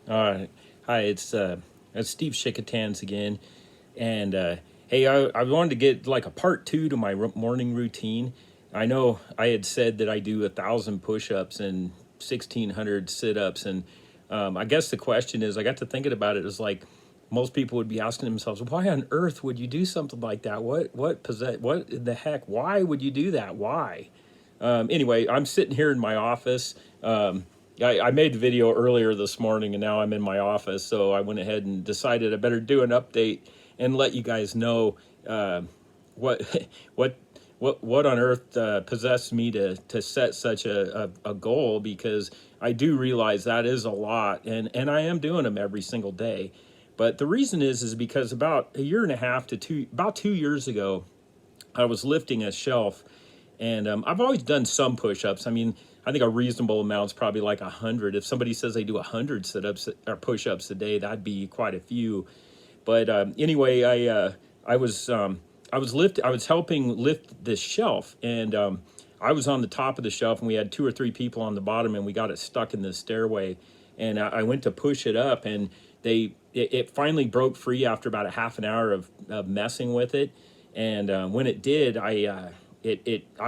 All right. Hi, it's Steve Shikatans again. And hey, I wanted to get like a part two to my morning routine. I know I had said that I do 1,000 push ups and 1,600 sit ups. And I guess the question is, I got to thinking about it, is like most people would be asking themselves, why on earth would you do something like that? What in the heck? Why would you do that? Why? Anyway, I'm sitting here in my office. I made the video earlier this morning, and now I'm in my office. So I went ahead and decided I better do an update and let you guys know what what what on earth possessed me to set such a goal, because I do realize that is a lot, and I am doing them every single day. But the reason is because about a year and a half to about 2 years ago, I was lifting a shelf, and I've always done some push-ups. I mean, I think a reasonable amount is probably like 100. If somebody says they do 100 sit-ups or push-ups a day, that'd be quite a few. But anyway, I was helping lift this shelf, and I was on the top of the shelf, and we had two or three people on the bottom, and we got it stuck in the stairway. And I went to push it up, and it finally broke free after about a half an hour of messing with it. And when it did, I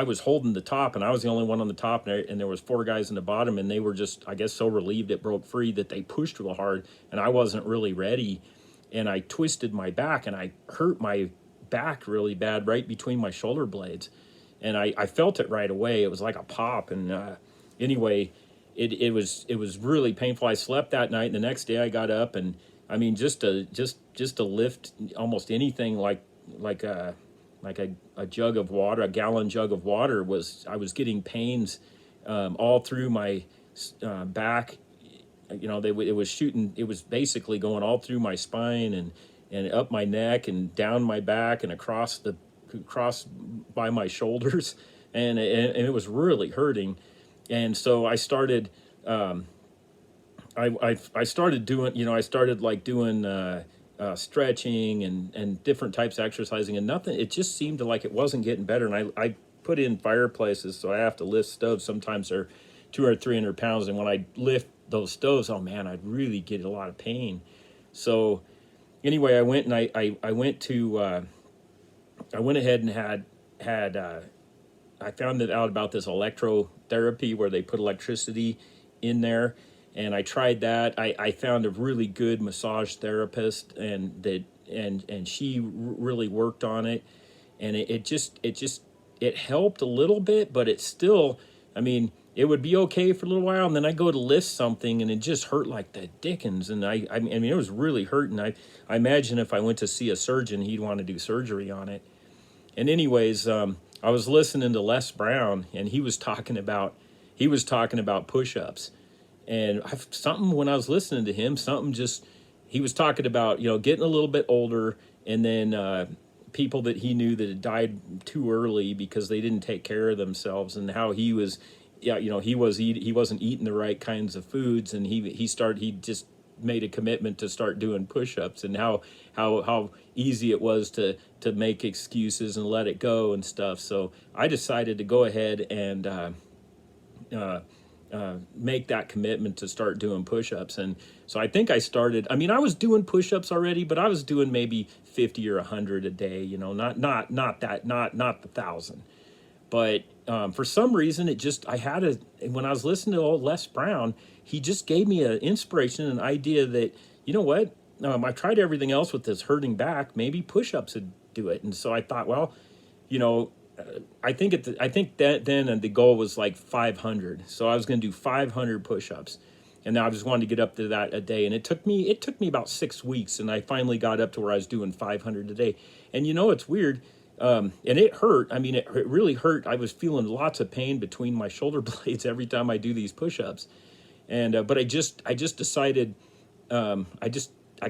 was holding the top, and I was the only one on the top, and there was four guys in the bottom, and they were just, I guess, so relieved it broke free that they pushed real hard, and I wasn't really ready, and I twisted my back, and I hurt my back really bad right between my shoulder blades, and I felt it right away. It was like a pop, and anyway, it was really painful. I slept that night, and the next day I got up, and I mean, just to lift almost anything like a jug of water, a gallon jug of water, I was getting pains all through my back. It was shooting. It was basically going all through my spine and up my neck and down my back and across by my shoulders, and it was really hurting. And so I started. I started doing, I started like doing stretching and different types of exercising, and nothing, it just seemed to like it wasn't getting better. And I put in fireplaces, so I have to lift stoves. Sometimes they're 200 or 300 pounds. And when I lift those stoves, oh man, I really get a lot of pain. So anyway, I went and I went to, I went ahead and I found it out about this electrotherapy where they put electricity in there, and I tried that. I found a really good massage therapist, and she really worked on it, and it helped a little bit, but it's still, I mean, it would be okay for a little while, and then I go to lift something, and it just hurt like the dickens, and I mean it was really hurting. I imagine if I went to see a surgeon, he'd want to do surgery on it. And anyways, I was listening to Les Brown, and he was talking about push-ups, and something, when I was listening to him, something just, he was talking about, getting a little bit older, and then people that he knew that had died too early because they didn't take care of themselves, and how he was, yeah, he wasn't eating the right kinds of foods, and he just made a commitment to start doing push-ups, and how easy it was to make excuses and let it go and stuff. So I decided to go ahead and uh, make that commitment to start doing push-ups. And so I think I started, I mean, I was doing push-ups already, but I was doing maybe 50 or 100 a day, not that, not the 1,000. But for some reason, when I was listening to old Les Brown, he just gave me an inspiration, an idea that, you know what, I tried everything else with this hurting back, maybe push-ups would do it. And so I thought, well, you know, I think that then the goal was like 500. So I was going to do 500 push-ups. And now I just wanted to get up to that a day. And it took me about 6 weeks. And I finally got up to where I was doing 500 a day. And it's weird. And it hurt. I mean, it really hurt. I was feeling lots of pain between my shoulder blades every time I do these push-ups. And but I just decided, I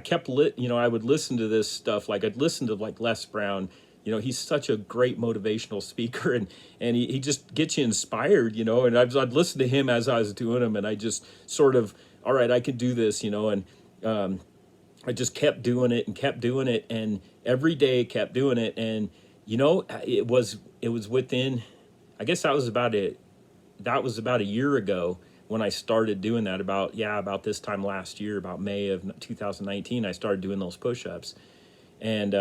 kept I would listen to this stuff. Like I'd listen to like Les Brown. He's such a great motivational speaker, and he just gets you inspired. And I'd listen to him as I was doing them, and I just sort of, all right, I can do this. And I just kept doing it and kept doing it, and every day kept doing it. And it was within, I guess that was about a year ago when I started doing that about this time last year, about May of 2019, I started doing those push-ups. And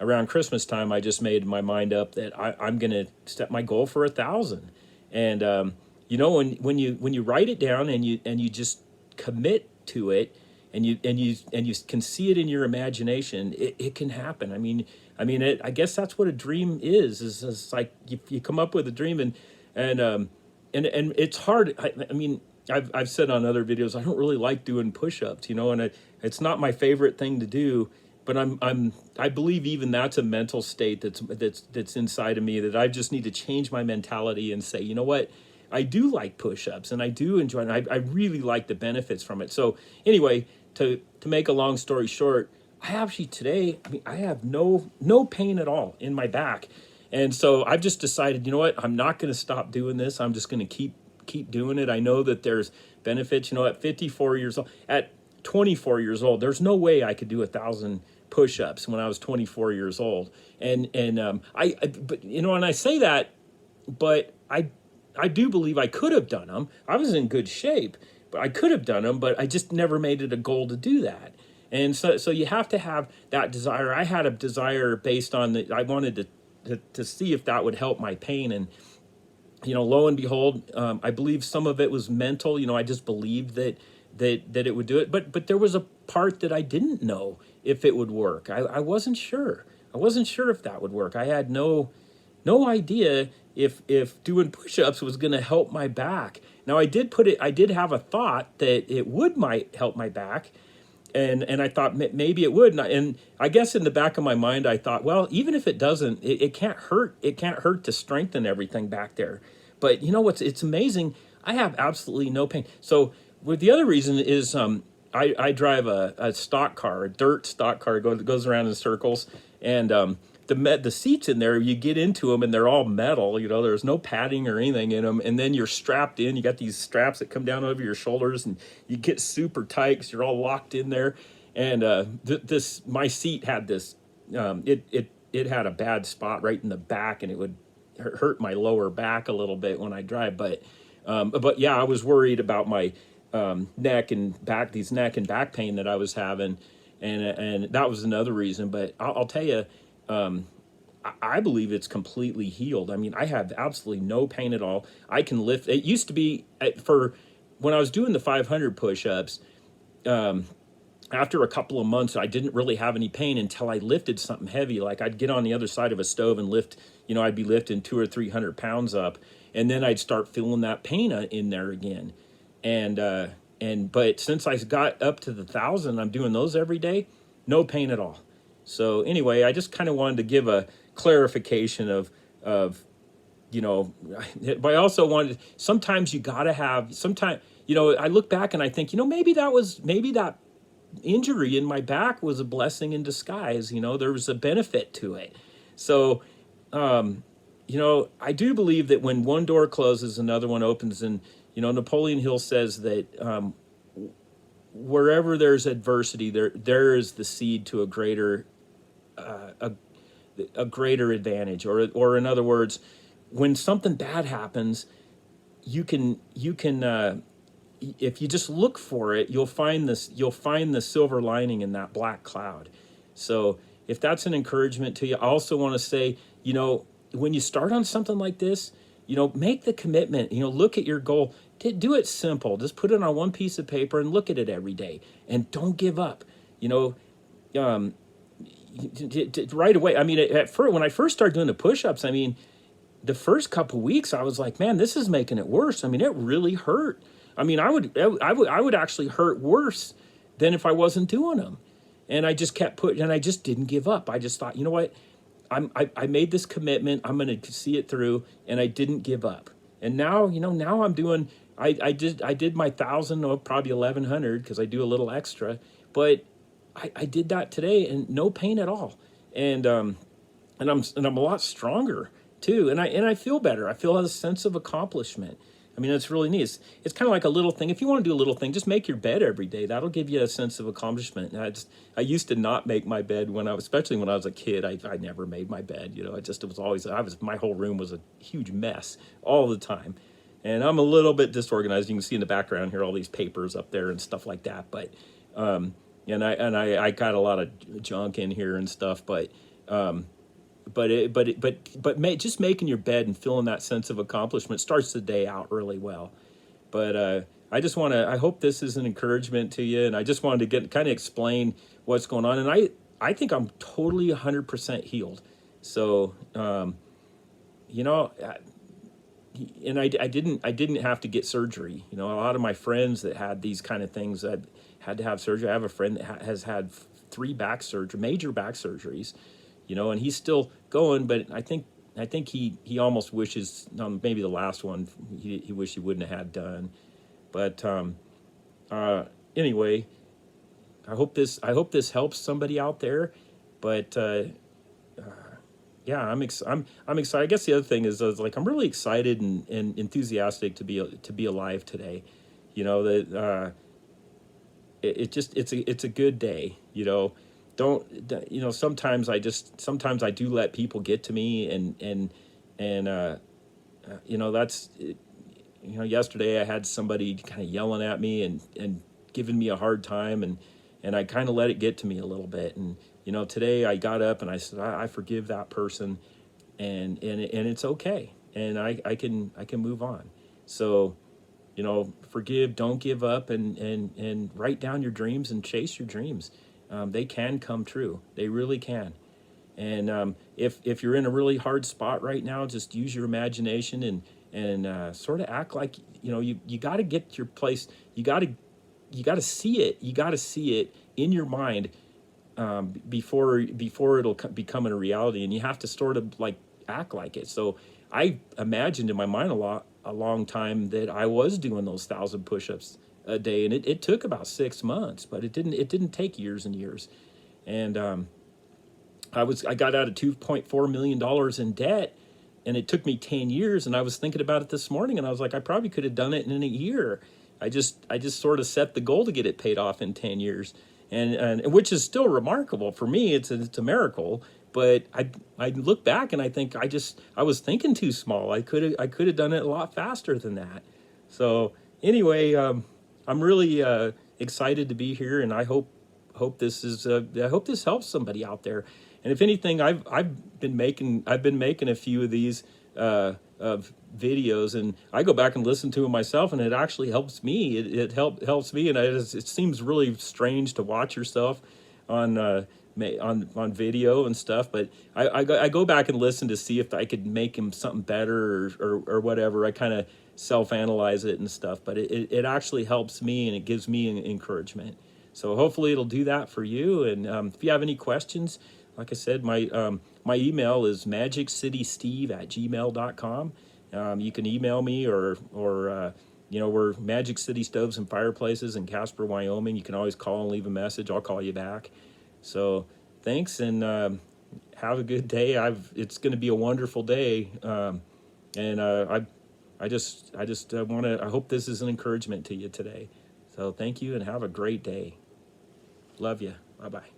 around Christmas time, I just made my mind up that I'm going to set my goal for 1,000. And when you write it down and you just commit to it, and you can see it in your imagination, it can happen. I guess that's what a dream is it's like you come up with a dream, and it's hard. I've said on other videos, I don't really like doing push-ups, and it's not my favorite thing to do. But I believe even that's a mental state that's inside of me, that I just need to change my mentality and say, you know what, I do like push-ups and I do enjoy it. I really like the benefits from it. So anyway, to make a long story short, I actually today, I have no pain at all in my back. And so I've just decided, you know what, I'm not going to stop doing this. I'm just going to keep doing it. I know that there's benefits, at 54 years old, at 24 years old, there's no way I could do 1,000 push-ups when I was 24 years old. And I say that, but I do believe I could have done them. I was in good shape, but I could have done them, but I just never made it a goal to do that. And so you have to have that desire. I had a desire based on I wanted to see if that would help my pain. And, lo and behold, I believe some of it was mental. I just believed that it would do it. But there was a part that I didn't know if it would work. I wasn't sure. I wasn't sure if that would work. I had no idea if doing push-ups was going to help my back. Now I did have a thought that it might help my back. And I thought maybe it would. And I guess in the back of my mind, I thought, well, even if it doesn't, it can't hurt. It can't hurt to strengthen everything back there. But it's amazing. I have absolutely no pain. So with the other reason is I drive a stock car, a dirt stock car, goes around in circles. And the seats in there, you get into them and they're all metal. There's no padding or anything in them. And then you're strapped in. You got these straps that come down over your shoulders, and you get super tight because you're all locked in there. And my seat had this. It had a bad spot right in the back, and it would hurt my lower back a little bit when I drive. But yeah, I was worried about my neck and back pain that I was having, and that was another reason. But I'll tell you. I believe it's completely healed. I have absolutely no pain at all. I can lift. It used to be for when I was doing the 500 push-ups, after a couple of months, I didn't really have any pain until I lifted something heavy. Like I'd get on the other side of a stove and lift, I'd be lifting 200 or 300 pounds up, and then I'd start feeling that pain in there again. But since I got up to the 1,000, I'm doing those every day, no pain at all. So anyway, I just kind of wanted to give a clarification of, but I also wanted, sometimes you got to have, I look back and I think, maybe that injury in my back was a blessing in disguise. There was a benefit to it. So, I do believe that when one door closes, another one opens. And, Napoleon Hill says that wherever there's adversity, there is the seed to a greater advantage, or in other words, when something bad happens, you can if you just look for it, you'll find the silver lining in that black cloud. So if that's an encouragement to you, I also want to say, when you start on something like this, make the commitment, look at your goal, do it simple, just put it on one piece of paper and look at it every day, and don't give up. Right away. When I first started doing the push-ups, the first couple weeks I was like, man, this is making it worse. It really hurt. I would actually hurt worse than if I wasn't doing them. And I just kept and I just didn't give up. I just thought, you know what? I made this commitment. I'm going to see it through, and I didn't give up. And now, now I'm doing, I did my 1,000 or probably 1,100 because I do a little extra, but I did that today and no pain at all. And I'm a lot stronger too. And I feel better. I feel a sense of accomplishment. It's really neat. It's kind of like a little thing. If you want to do a little thing, just make your bed every day. That'll give you a sense of accomplishment. And I used to not make my bed especially when I was a kid. I never made my bed. It was always, my whole room was a huge mess all the time. and I'm a little bit disorganized. You can see in the background here all these papers up there and stuff like that. But I got a lot of junk in here and stuff. Just making your bed and feeling that sense of accomplishment starts the day out really well. But I hope this is an encouragement to you, and I just wanted to get kind of explain what's going on. And I think I'm totally 100% healed. So, you know, and I didn't have to get surgery. You know, a lot of my friends that had these kind of things that had to have surgery. I have a friend that has had 3 major back surgeries, you know, and he's still going, but I think he almost wishes, maybe the last one he wished he wouldn't have had done. But anyway, I hope this helps somebody out there. But yeah, I'm excited. I guess the other thing is like I'm really excited and enthusiastic to be alive today. You know that it's a good day. You know, sometimes I do let people get to me and that's yesterday I had somebody kind of yelling at me and giving me a hard time, and I kind of let it get to me a little bit. And today I got up and I said I forgive that person, and it's okay, and I can move on. So forgive, don't give up, and write down your dreams and chase your dreams. They can come true. They really can. And if you're in a really hard spot right now, just use your imagination and sort of act like you got to get your place. You got to see it. You got to see it in your mind before it'll become a reality, and you have to sort of like act like it. So I imagined in my mind a long time that I was doing those 1,000 push-ups a day, and it took about 6 months, but it didn't take years and years. And I got out of $2.4 million in debt, and it took me 10 years. And I was thinking about it this morning, and I was like, I probably could have done it in a year. I just sort of set the goal to get it paid off in 10 years, and which is still remarkable for me. It's a miracle. But I look back and I think I was thinking too small. I could have done it a lot faster than that. So anyway, I'm really excited to be here, and I hope this helps somebody out there. And if anything, I've been making a few of these of videos, and I go back and listen to them myself, and it actually helps me. It helps me, and it seems really strange to watch yourself on video and stuff, but I go back and listen to see if I could make him something better or whatever. I kind of self-analyze it and stuff, but it actually helps me, and it gives me an encouragement. So hopefully it'll do that for you. And if you have any questions, like I said, my email is magiccitysteve@gmail.com. You can email me or we're Magic City Stoves and Fireplaces in Casper, Wyoming. You can always call and leave a message. I'll call you back. So thanks, and have a good day. It's going to be a wonderful day, and I hope this is an encouragement to you today. So thank you, and have a great day. Love you. Bye bye.